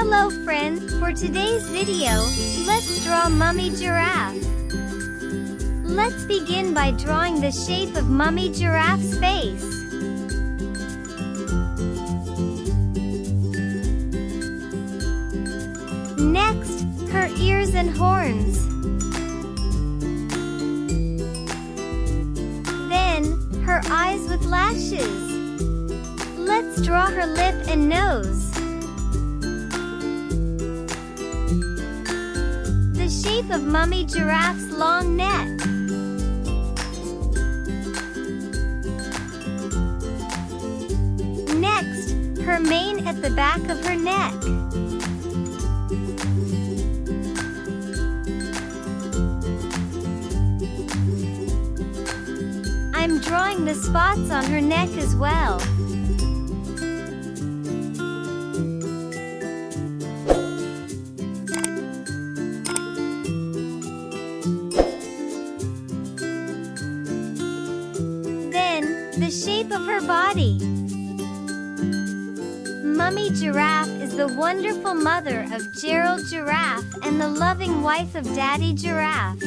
Hello friends, for today's video, let's draw Mummy Giraffe. Let's begin by drawing the shape of Mummy Giraffe's face. Next, her ears and horns. Then, her eyes with lashes. Let's draw her lip and nose. The shape of Mummy Giraffe's long neck. Next, her mane at the back of her neck. I'm drawing the spots on her neck as well. The shape of her body. Mummy Giraffe is the wonderful mother of Gerald Giraffe and the loving wife of Daddy Giraffe.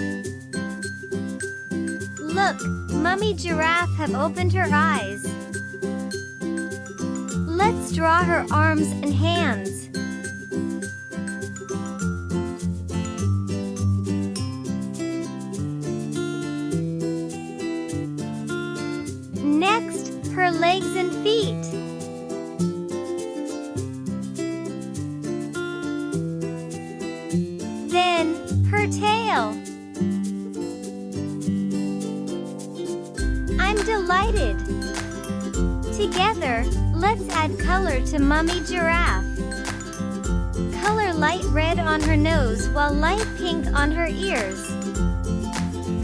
Look, Mummy Giraffe have opened her eyes. Let's draw her arms and hands. Next, her legs and feet. Then, her tail. I'm delighted. Together, let's add color to Mummy Giraffe. Color light red on her nose while light pink on her ears.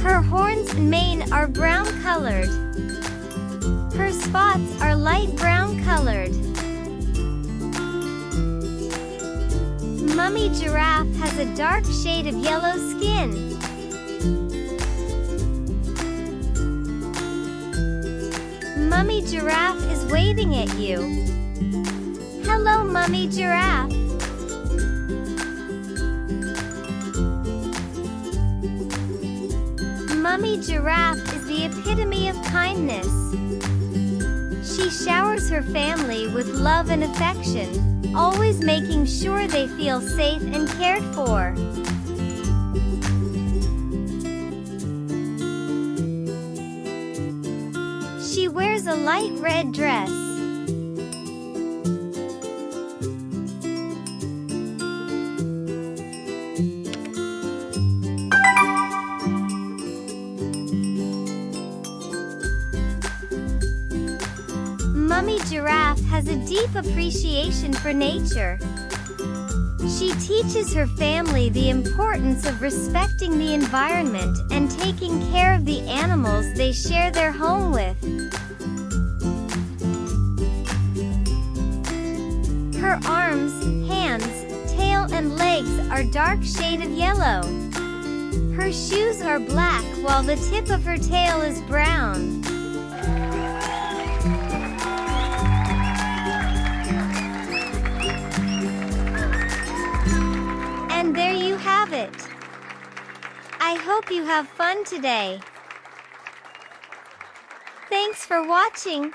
Her horns and mane are brown colored. Her spots are light brown colored. Mummy Giraffe has a dark shade of yellow skin. Mummy Giraffe is waving at you. Hello, Mummy Giraffe. Mummy Giraffe is the epitome of kindness. She showers her family with love and affection, always making sure they feel safe and cared for. She wears a light red dress. Mummy Giraffe has a deep appreciation for nature. She teaches her family the importance of respecting the environment and taking care of the animals they share their home with. Her arms, hands, tail and legs are dark shade of yellow. Her shoes are black while the tip of her tail is brown. And there you have it. I hope you have fun today. Thanks for watching.